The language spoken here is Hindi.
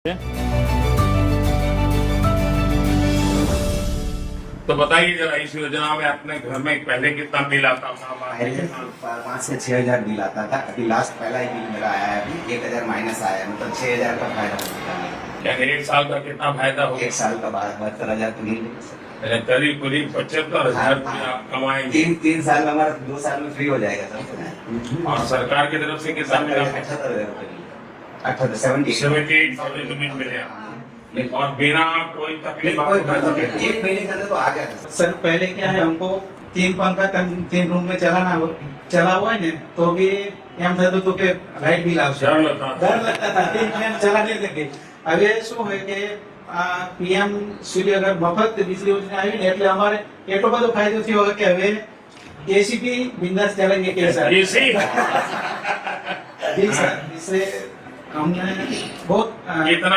तो बताइए जरा इस योजना में अपने घर में पहले कितना बिल आता था? पहले 5 से 6,000 बिल आता था। अभी लास्ट पहला ही बिल मेरा आया है, अभी 1,000 माइनस आया है, मतलब 6,000 का फायदा हो चुका है। यानी एक साल का कितना फायदा हो? एक साल का 72,000 तो नहीं मिल सकता। करीब करीब 75,000 रुपया आप कमाएंगे। तीन साल में हमारा 2 साल में फ्री हो जाएगा सब। और सरकार की तरफ से कितना मिला? 78,000 रुपये 78,000 रुपये मिले और बिना कोई तकलीफ एक महीने के अंदर तो आ गया। सर पहले क्या है, हमको 3 पंखा 3 रूम में चला हुआ है ना, तो भी એમ થતું હતું કે લાઈટ બિલ આવશે, ડર लगता था 3 ફેન ચલાને લગે। હવે શું હોય કે આ પીએમ સૂર્યઘર મફત વીજળી યોજના આવી ને, એટલે અમારે એટલો બધો ફાયદો થયો કે હવે એસી भी बिंदास चलेंगे के सर। एसी जी सर, इससे हमने बहुत कितना